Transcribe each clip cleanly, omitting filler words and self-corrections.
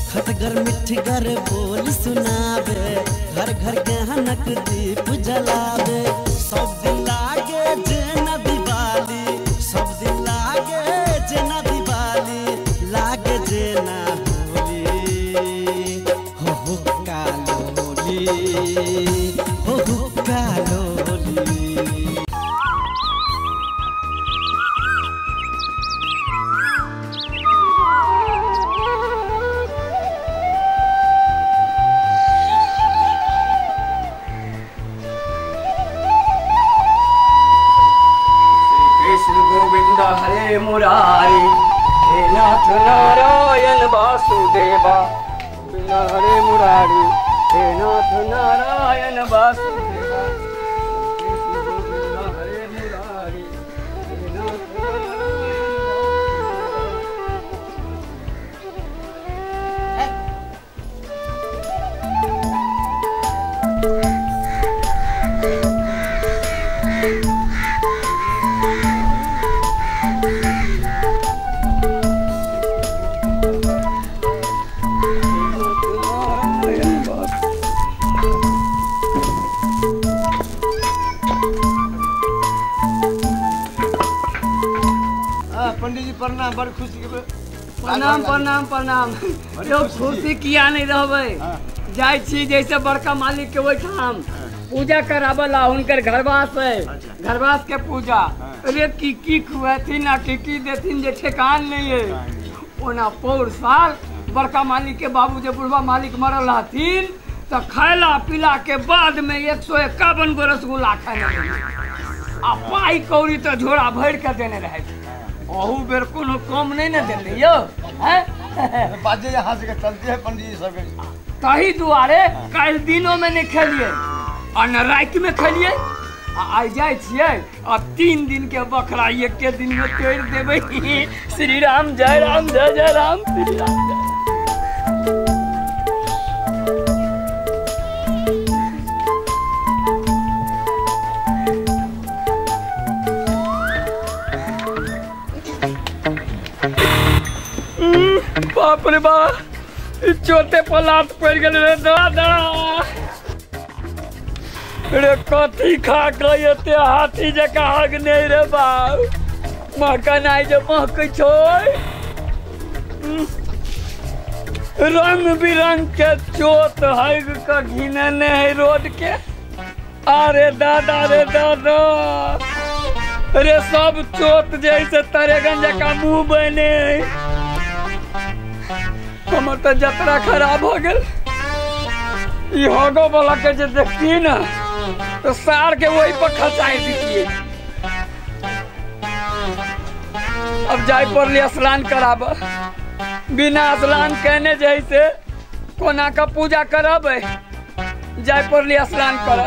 खटगर मिठगर बोल सुनावे, घर घर गहनक दीप जलावे। सब दिन लागे जेना दिवाली, सब दिन लागे जेना दिवाली, लागे जेना होली। हो कालोली, हो कालोली। हरे मुरारी हे नाथ नारायण वासुदेवा, हरे मुरारी हे नाथ नारायण वासुदेवा, हरे मुरारी हे नाथ पंडित जी प्रणाम, बड़ खुशी के प्रणाम प्रणाम प्रणाम। जो खुशी किया नहीं रहबे, जाय छी जैसे बड़का मालिक के ओठाम पूजा कराबला, उनकर घरवास है, घरवास के पूजा। अरे की खुएथिन आ की देथिन जे ठेकान नहीं है। ओना पौर साल बड़का मालिक के बाबू जे बुढ़वा मालिक मरल हथिन, तो खायला पीला के बाद में 151 गो रसगुल्ला खाने आ पाई कौड़ी तो झोरा भर के देने रहे। ओहू बेर कोनो कम नहीं न देते यो, हैं? बाजे यहाँ से चलते हैं पंडित जी सब। तही दुआरे कल दिनों में नहीं खेलिए और न रात में खेलिए। आई जाए छिए और 3 दिन के बकरा एक के दिन में तोड़ देवे। श्री राम जय राम जय जय राम श्री राम जय। बाप रे बाप, चोटे पर लात पड़ गए रे दादा। रे कथी खा गए ते हाथी जका हग नहीं रे बाप। महकनाई जो महक छो, रंग बिरंग के चोट हग का घिनने है रोड के। अरे दादा रे दादा, रे सब चोट जैसे तरेगंज का मुंह बने। हमर तो जतरा खराब हो गल। हगो वाला के जे देखती ना तो सार के वही पर खचाई दीजिए। अब जाय पड़ली स्नान कराब, बिना स्नान कहने जैसे कोना का पूजा करब, जाय पड़ली स्नान कर।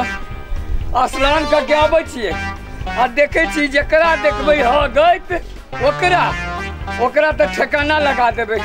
स्नान करके आबै छियै आ देखे छी जकरा देखबै ह गइत ओकरा तो ठिकाना लगा देबै।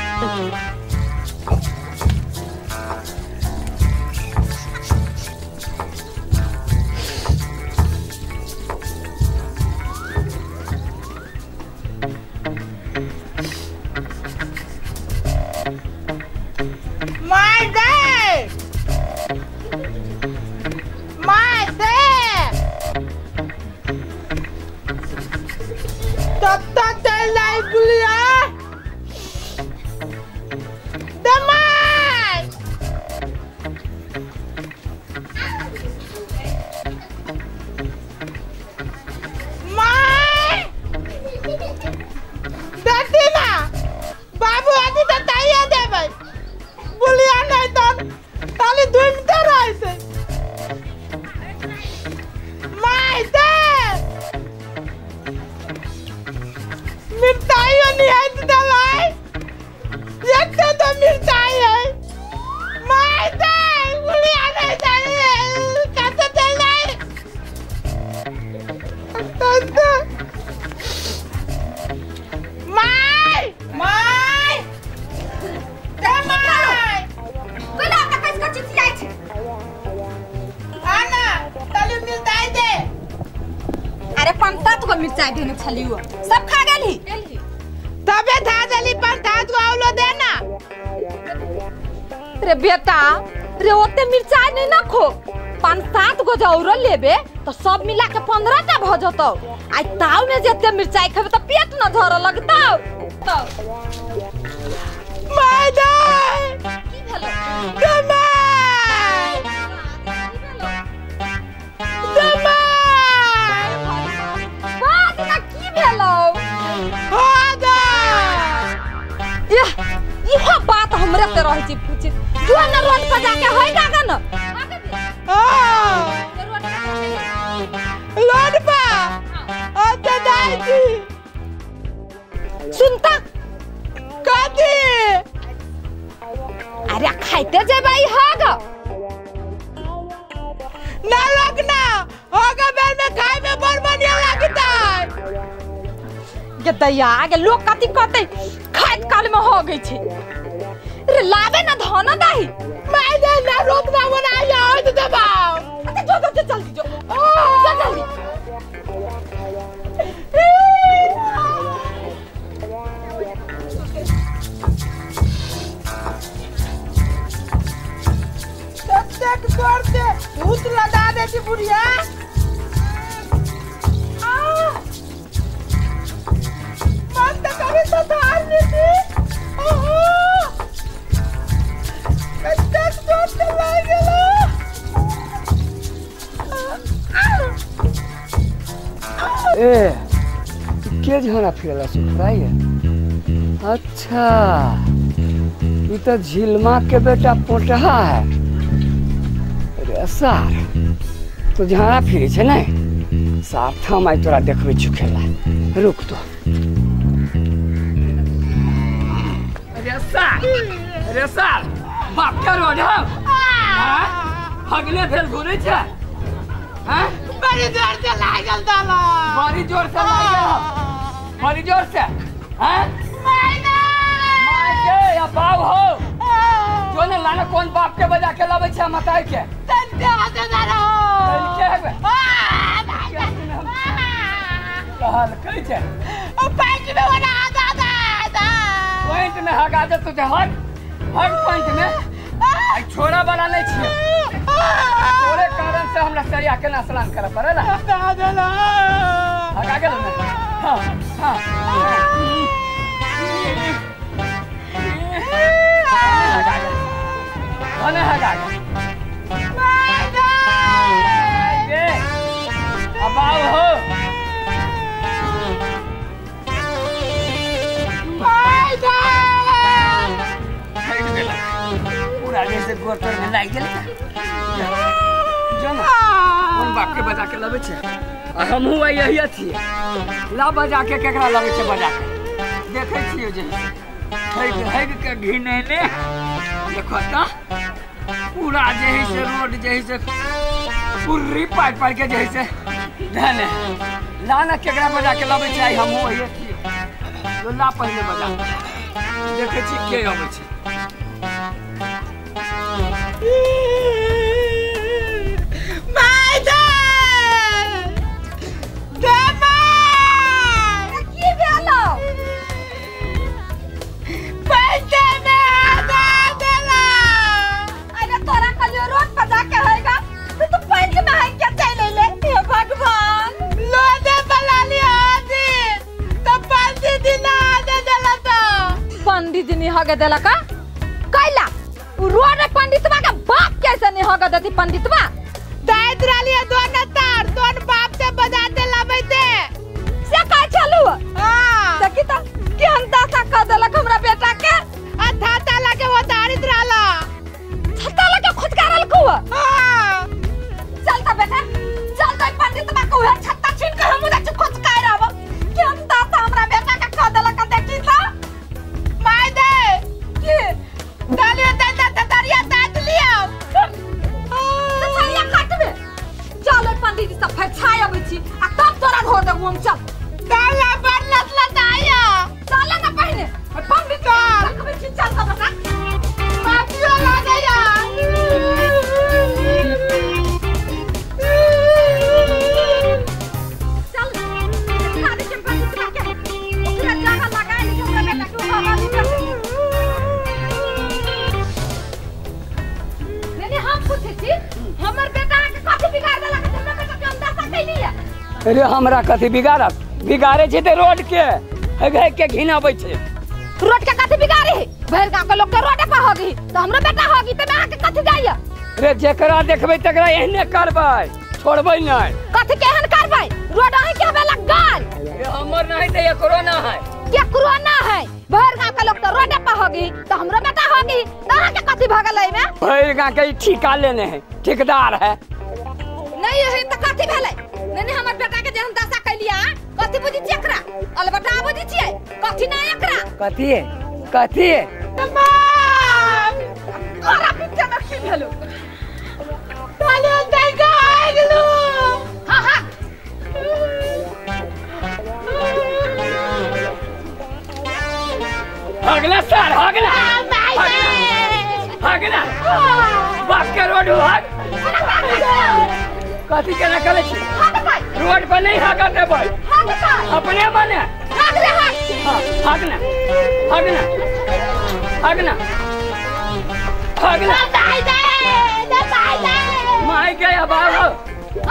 मिर्चाई देने छलियो सब खा गेली तबे धा देली पर धा तो आवलो देना रे बेटा रे ओते मिर्चाई नहीं ना खो 5-7 गो जौरो लेबे तो सब मिला के 15 टा भ जतो आई ताव में जते मिर्चाई खाबे तो पेट न झर लगता तो मायदा की भेलो दमाई बात ना की भेलो हादा इहा बात हमरे से रह छी पूछी तू न रोड पर जाके होई जागा न रोड पर आता दादी सुनता काती अरे खाइते जे भाई होगा ना लगना होगा बेल में खाए में बड़ बढ़िया लगता है के दया के लोग कथि कहते खाइत काल में हो गई छे रे लावे ना धन दाही मैं दे ना रोक ना बनाया हो तो दबाओ अच्छा जो जल्दी जो जल्दी तक करते भूत लगा देती बुढ़िया मन तो कभी तो धार देती तक करते लगे ए के झोरा फिरला सुखराई है अच्छा ये तो झिलमा के बेटा पोटहा है रे सार तो झाड़ा फिरे छे नहीं साथा मैं तोरा देखबे चुकेला रुक तो रे सार बाप का रोड है हगले भेल घुरे छे हैं बड़ी जोर से लागल दाला बड़ी जोर से लागल बड़ी जोर से हैं मायना मायके या बाप हो जो ने लाना कौन बाप के बजा के लावे छे मताई के तंते हाथे ना रहो के है कहल कई छे ओ पैंट में वाला दादा पॉइंट में हगा दे तुझे हट पॉइंट में आई छोरा वाला नहीं छे तोरे कारण से हमरा सरिया के ना स्नान करे पड़ेला दादा हगा गेल ना हां हां अने हगा गेल मायदा ये अब आओ हो मायदा पूरा जैसे गोतर में लाग गेल जना कौन बाप के बजा के लबे छे आ हमहू यही छी ला बजा के केकरा लबे छे बजा के देखे छियो जे हैग के घिने ने देखो ता पूरा जही से रोड जही से पूरी पाट के जही से धने लाना केकरा बजा के लबे छे हमहू यही छी तो ला पहले बजा देखे छी के आबे छे मायदा दमा की भेलो पैसे में आधा देला अरे तोरा कलियो रोड पर जाके होएगा तो तू पैंट में है क्या चले ले हे भगवान लो दे बला लिया आदि तो पंडित दिन आधे देला तो पंडित दिन हगे देला का कैला रोड पंडितवा का बाप कैसे नहीं होगा देती पंडितवा दाद रालिया दोन तार दोन बाप से बजाते लबैते से का चलू हां देखी त केहन दासा क देलक हमरा बेटा के आ थाता लगे वो दारित रहला छत्ता लगे खुदकारल को हां चलता बेटा चलता पंडितवा को है छत्ता छीन के हम उधर खुदकार आव केहन दासा हमरा बेटा के क देलक देखी त माय दे की डालिया तरिया दाद लिया तरिया काट में चलो पंडित सब फछाय आबै छी आ तब तोरा घर दे हम चल डाला बरलस लदाया चल ना पहले पंडित अरे हमरा कथी बिगाड़े छै त रोड के घिनाबै छै। रोड के कथी बिगाड़ी भैर गांव के लोग के रोड पे होगी तो हमरो बेटा होगी त मैं के कथी जाइए। अरे जेकरा देखबै तकरा एहने करबै छोड़बै नहीं। कथी केहन करबै रोड अही के हवे लगल ये हमर नहीं त एकरो ना है के कोरोना है भैर गांव के लोग तो रोड पे होगी तो हमरो बेटा होगी त अहाँ के कथी भगल है में भैर गांव के ठिका लेने है ठेकेदार है नहीं है त कथी भेलै नहीं हमर बेटा के जे हम दशा कैलिया कथी बुझी छी एकरा अलबटा बुझी छी कथी ना एकरा कथी तमाम कोरा पिक्चर में की भेलो ताले दई गाइलू हां अगला साल अगला बाप के रोड भाग कथी केना करे छी रोड पर नहीं हाका देबै अपने बने भागना माई के बाबू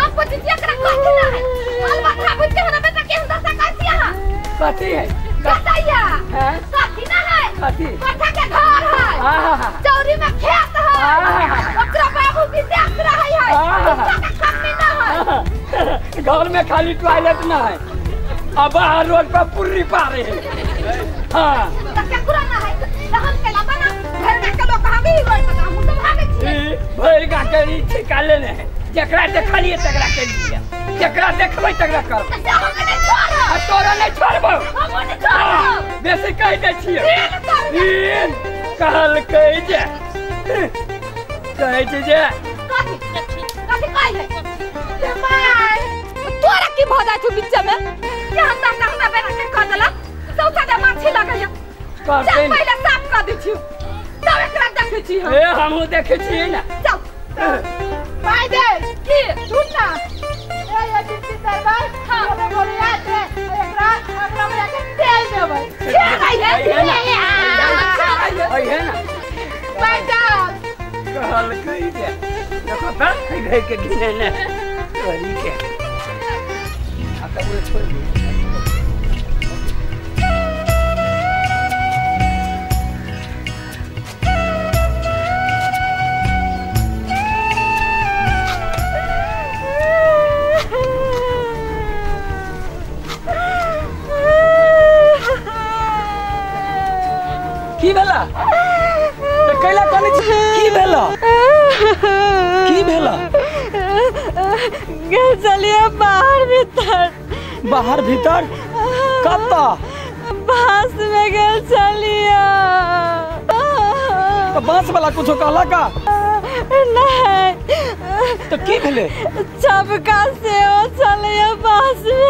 आप कुछ एकरा कथी ना है अलबटा बुझ के हमरा बेटा के हम दशा कैसी हां कथी है कथैया हैं कथी ना है कथी कोठा के घर है चौरी में खेत है ओकरा बाबू विदेश रहै है उसका कमी ना है घर में खाली टॉयलेट ना है अब बाहर रोड पर पुर्री पारे है हां क्या पुराना है तो हम के लाबा ना घर में के लोग कहां भी रोड पर हम तो भागे छी भैर गांव के ठिका लेने है जेकरा देखलिए तकरा के लिए जेकरा देखबै तकरा कर हम नहीं छोड़ तोरा नहीं छोड़बो हम नहीं छोड़ बेसी कह दे छियै कहल कह जे कथी कह है माय तोरा की भ जाय छु बीच में के हम त हमरा बेरा के कह देला चौथा दे माछी लगैया करते पहले साफ कर दै छी तब एकरा देखै छी हम ए हमहु देखै छी ना चल भाई दे की सुन ना ए चिट्ठी दरबार हां बोले याद है एकरा में के तेल देबै है ना बेटा कहल कह दे देखो त कह के गिने ने करी के आका छोड़ की भेला कैला कने की भेला गेल चलिए बाहर भीतर कब बांस में गेल चलिए तो बांस वाला कुछ कहला का नहीं तो की भेले छबका से ओ चलिए बांस में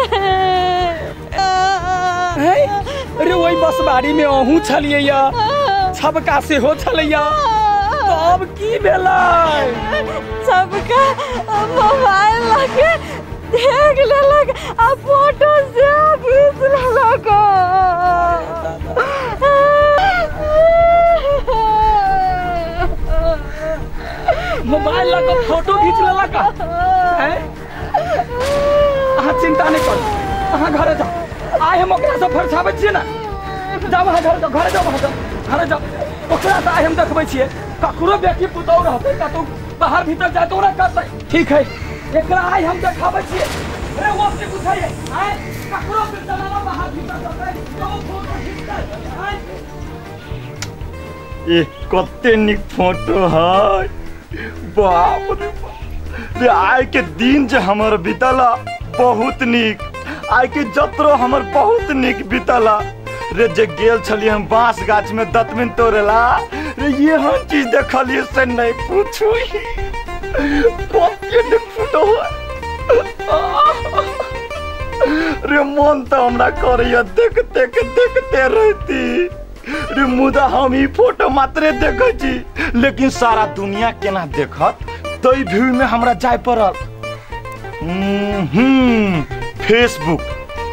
अरे वही बस बाड़ी में अहू छलिए या छबका से हो छलिया तो अब की भेला छबका मोबाइल लगे देख लेलक आ फोटो से खींच लेलक मोबाइल लगा फोटो खींच लेलक हैं अहाँ चिंता नहीं करू अहाँ घरे जाओ आइ हम ओकरा से फरछाबै छियै ना जाओ अहाँ घरे जाओ ओकरा से आइ हम देखबै छियै ककरो बेटी पुतौह रहतै कतौ बाहर भीतर जाए तो ओकरा करतै ठीक है एकरा आइ हम देखाबै छियै अरे वो से पूछाइए आइ ककरो से चलाना बाहर भीतर जातै तो फोटो खींचतै आइ ये कते निक फोटो है बाप रे बाप रे आइ के दिन जे हमर बीतला बहुत निक आइ के जत्रो हमर बहुत निक बीतला रे जे गेल छलिए हम बांस गाछ में दतमिन तोड़ेला रे ये हर चीज देखलिए से नहीं पूछू कते निक फोटो रे मन तो हमरा करैया देखते रहती रे मुदा हम ही फोटो मात्रे देखै छी लेकिन सारा दुनिया केना देखत तो ई व्यू में हमरा जाय पड़ल फेसबुक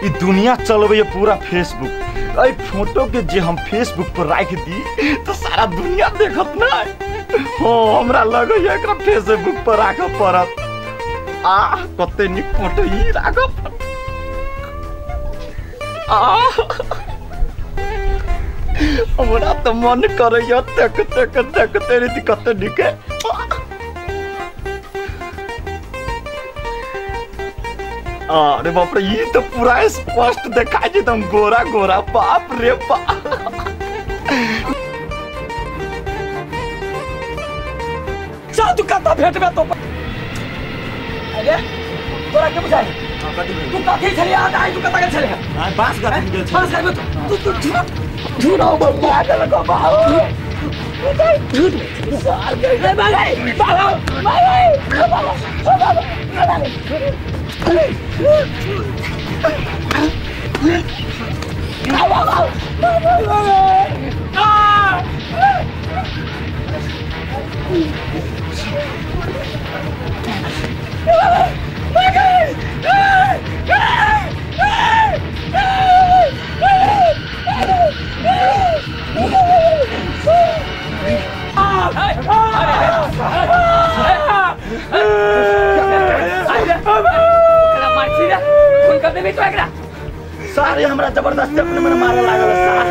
ई दुनिया चलबै पूरा फेसबुक ए फोटो के जे हम फेसबुक पर राख दी तो सारा दुनिया देखत ना हां हमरा लगै एकरा फेसबुक पर राख पड़त आ कते निक फोटो ई राख हमरा तो मन करैया तक तक तक तेरी दिक्कत निके। अरे बाप रे, ये तो पूरा स्पष्ट दिखाई दे तुम गोरा गोरा, बाप रे बाप। चल तू कता भेट में तो अरे तोरा के बुझाई तू काके चले आ आई तू कता के चले हां बास कर दे बास कर तू झूठा बम्बा के लगा बाहर झूठ साल के रे भाई सारे हमरा जबरदस्ती अपने मन मारे लागल सार।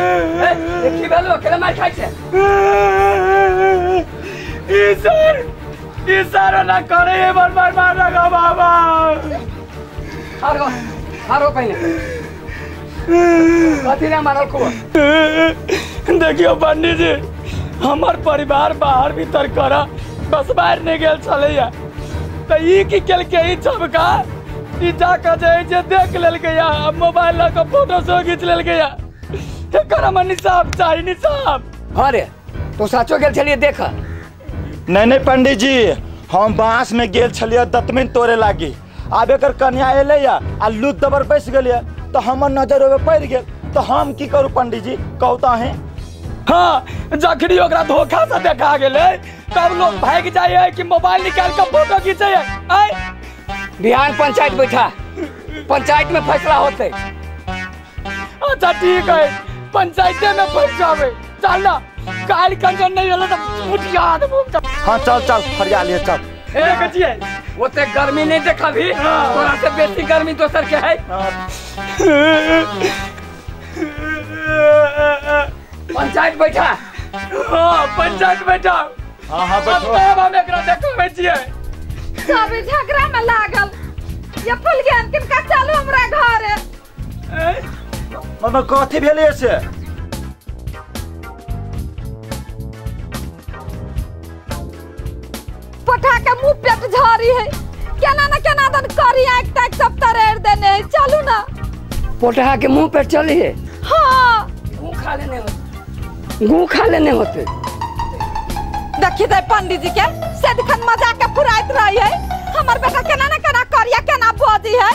की भेलो अकेले मार खाइ छै ई सर ना करे बार बार मार लगा बाबा। हारो पहले कथी ना मारल को देखियो पंडित जी, हमार परिवार बाहर भीतर करा बस बाहर नहीं गेल चलैया तो ई की केल के ई छबका ई जाके जे देख लेल गया मोबाइल लगा फोटो सो खींच लेल गया एकर मन निसाब चाहिए निसाब। अरे तो साचो गेल छलिए देख। नहीं नहीं पंडित जी, हम बांस में गेल छलिए दतमिन तोड़े लागी। आब एकर कन्या एले या आ लूट दबर बैस गेलिए तो हमर नजर ओबे पड़ गेल तो हम की करू पंडित जी कहता है। हाँ जखनी ओकरा धोखा से देखा गेले तब लोग भाग जाए कि मोबाइल निकाल के फोटो खींचे है। बिहार पंचायत बैठा, पंचायत में फैसला होते। अच्छा ठीक है, पंचायते में फैसला चल ना, काल कंजन नहीं होला तो उठिया दे। हाँ चल चल फरिया लिए चल। ए कचिए ओते गर्मी नहीं देखा भी, तोरा से बेसी गर्मी दोसर के है। पंचायत बैठा। हाँ पंचायत बैठा। हाँ हाँ बैठो। अब हम एकरा देखबै छियै सब झगड़ा में लागल ये फूल ज्ञान किनका चलू हमरा घर मगर कथी भेलै से पठा के मुंह पेट झाड़ी है केना न केना दन करी आंख तक सब तरेर देने है। चलू ना पोटहा के मुंह पे चली है। हाँ गू खा लेने होते देखी दे पंडित जी के सदखन मजाक के फुराइत रही है। हमर बेटा केना न केना करिया केना बोजी है।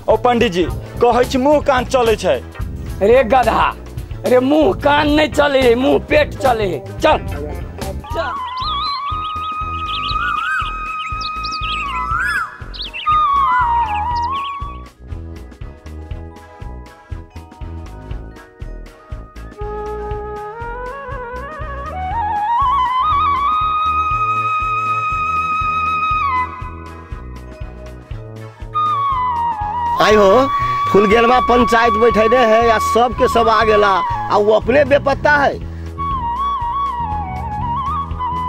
ओ पंडित जी कहै छी मुंह कान चले छै। रे गधा, रे मुंह कान नहीं चले है, मुंह पेट चले है। चल चल। आई हो फुलगेलवा पंचायत बैठे है या सब के सब आ गेला आ वो अपने बेपत्ता है।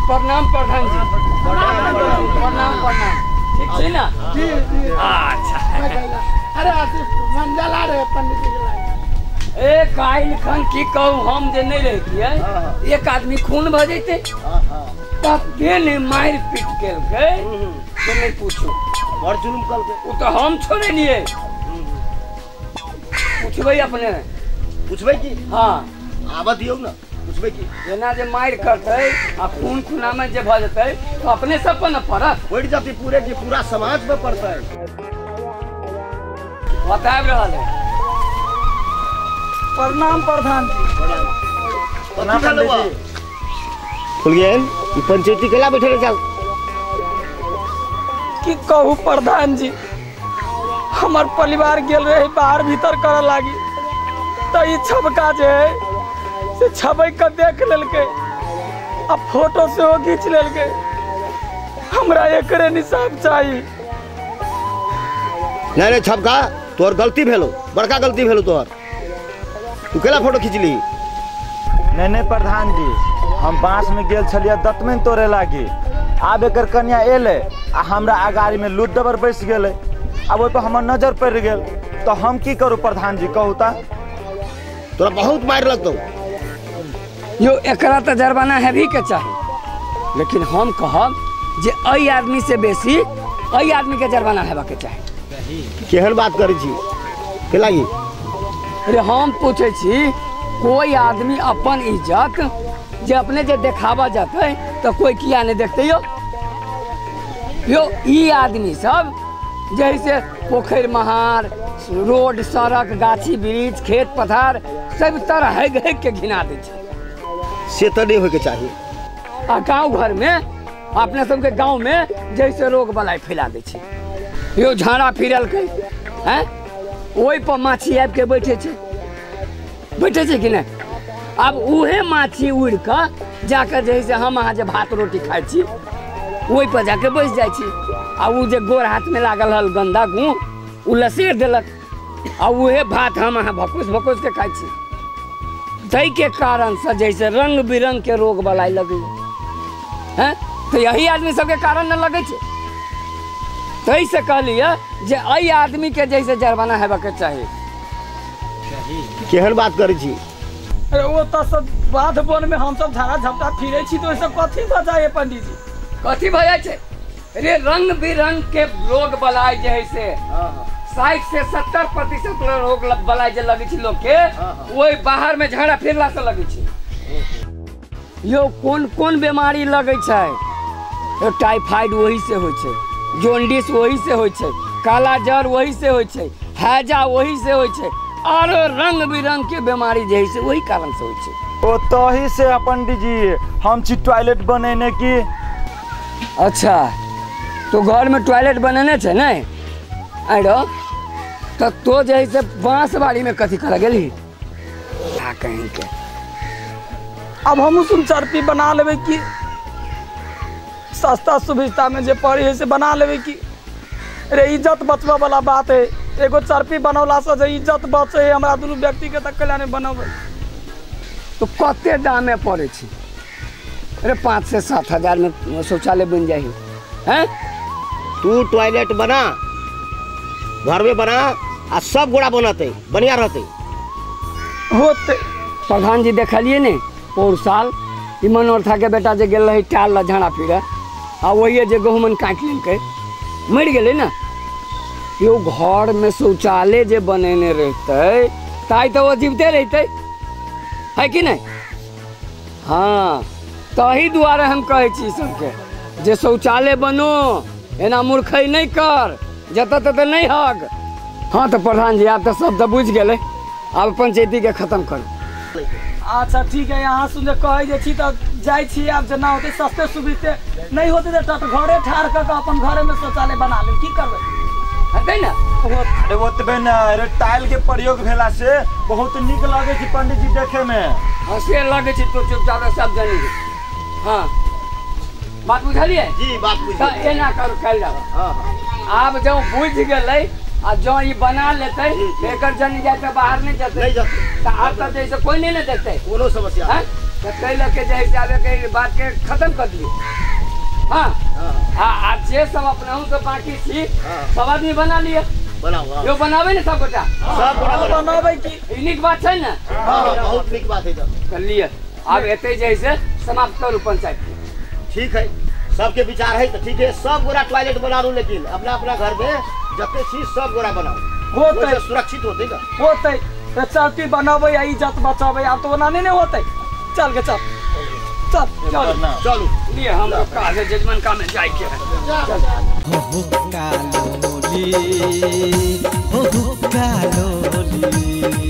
प्रणाम प्रधान जी। प्रणाम प्रणाम। ठीक छै ना? जी जी। अच्छा अरे मंजला रे पंडित जी ए काइल खन की कहू हम जे नहीं रहतिए एक आदमी खून भ जैते तब ने मार पीट केलकै तो नहीं पूछू बड़ जुलुम कल के वो तो हम छोड़े लिए पूछबै अपने पूछबै की। हाँ आबा दियौ ना पूछबै की। जेना जे मार करतै आ खून खुना में जे भ जतै तो अपने सब पर न पड़त बैठ जाती पूरे की पूरा समाज में पड़ता है। बताब रहल है। प्रणाम प्रधान जी। प्रणाम पंडित जी। फुलगेल ई पंचायती केला बैठे चल की कहू प्रधान जी, हमार परिवार गेल रहे बाहर भीतर करे लागी तो ये छबका जे है से छबई के देख लेलके आ फोटो से वो खींच लेलके। हमरा एकरे निशाब चाहिए। नहीं नहीं छबका तोहर गलती भेलो, बड़का गलती भेलो तोहर। तू केला फोटो खींचली? नहीं प्रधान जी, हम बांस में गेल छलिए दतमन तोड़े लागी। आब एकर कन्या एले आ हमरा अगाड़ी में लूट डबर बैस गेले। अब ओइ पर हमर नजर पड़ गेल तो हम की करूं प्रधान जी कहू ता? तोरा बहुत मार लगतो। यो एकरा तो जरबाना है भी के चाहिए, लेकिन हम कहब जे अई आदमी से बेसी अई आदमी के जरबाना हेबा के चाहिए। केहन बात करै छी? के लागी? अरे हम पूछे छी, कोई आदमी अपन इज्जत जे अपने जे देखावा जाते तो कोई किया नहीं देखते यो ई आदमी सब जैसे पोखर महार, रोड सड़क, गाछी वृक्ष, खेत पथार सब तरह है के घिना दे से तो नहीं होके चाहिए। आ गाँव घर में अपने सबके गाँव में जैसे रोग बलाई फैला दे यो झाड़ा फिरल के हैं ओहि पर माछी आबि के बैठे छे कि नहीं। अब उहे माछी उड़ कर जाकर जैसे हम अहाँ जे भात रोटी खाई छी वही पर जाके बैस जाइ छी आ उ जे गोर हाथ में लागल हल गंदा गूँ उ लसेर देलक आ उहे भात हम अहाँ भकुस के खाई छी। तई के कारण से जैसे रंग बिरंग के रोग बलाई लगे हैं, तो यही आदमी सबके कारण न लगे छे। तई से कहलिए जे अई आदमी के जैसे जरबाना हेबा के चाहिए। केहन बात करै छी? अरे वो तो सब बाध वन में हम सब झाड़ा झपटा फिरे छी तो सब कथी बजाए पंडित जी? कथी भऽ जाइ छै? अरे रंग बिरंग के रोग बलाई जैसे 60 से 70% रोग बलाई जे लगे छै लोग के वही बाहर में झाड़ा फिरला से लगे छै। यो कोन कोन बीमारी लगे छै? टाइफाइड वही से होइ छै, जॉन्डिस वही से होइ छै, काला जर वही से होइ छै, हैजा वही से होइ छै, और रंग बिरंग के बीमारी जैसे वही कारण से होइ छै। ओ तही से पंडित जी हम छी टॉयलेट बनेने की। अच्छा तो घर में टॉयलेट बनेने छे नहीं आरो तो जैसे बांस बाड़ी में कथी कर गेली कहीं के? अब हम सुन चरपी बना लेवे की सस्ता सुविधा में जे पड़ी है से बना लेवे की। अरे इज्जत बचवा वाला बात है, एगो चरपी बनौला से जे इज्जत बचे है हमरा दुनू व्यक्ति के तक कल्याण बनबै तो कते दाम में पड़े छी? अरे 5 से 7 हजार में शौचालय बन जाए हैं। तू टॉयलेट बना, घर में बना आ सब गोड़ा बनते बढ़िया रहते होते। प्रधान जी देखलिए ने और साल मनोहर था के बेटा जे गेल रही टाल झाड़ा फिरे आ वही जे गहुमन काट लेके मर गए ना। यो घर में शौचालय जे बनेने रहते ताई तो वो जीवते रहते है कि नहीं? हाँ तही दुआरे हम कहे छी सबके जे शौचालय बनो, एना मूर्खई नहीं कर, जत तत नहीं हग। हाँ तो प्रधान जी आप तो सब तो बुझ गए, अब पंचायती के खत्म कर। अच्छा ठीक है, यहाँ सुन कहे जे छी तो जाय छी। आप जना होते सस्ते सुविधे नहीं होते तो घरे ठार कर अपन घरे में शौचालय बना ले, की करबे है ना? अरे ओतबे ना, अरे टाइल के प्रयोग भेला से बहुत निक लगे छी पंडित जी देखे में। हंसे लगे छी तो चुपचाप सब जानी। हाँ बात बुझलिए जी? बात बुझलिए। एना कर कल जाओ। हाँ आप जब बुझ गए आ जो ये बना लेते एकर जन जाते बाहर नहीं जाते नहीं जाते तो आप तो जैसे कोई नहीं देते कोनो समस्या है तो कई लगे जैसे आवे के बात के खत्म कर दिए। हाँ हाँ जे सब अपना से बाकी थी सब आदमी बना लिए बनाओ। यो बनावे ना सब बेटा सब गोड़ा बनावे की नीक बात है ना? बहुत निक बात है। कर लिए अब एते जैसे समाप्त करू पंचायत। ठीक है, सबके विचार है तो ठीक है, सब गोड़ा टॉयलेट बना लो, लेकिन अपना अपना घर में जते चीज सब गोड़ा बनाओ होते सुरक्षित होते ना होते। तो चरपी बनावे या इज्जत बचावे आप तो बनाने नहीं होते। चल के चल चल चल चलो लिए हम लोग का जजमान का में जाए के हो कालोली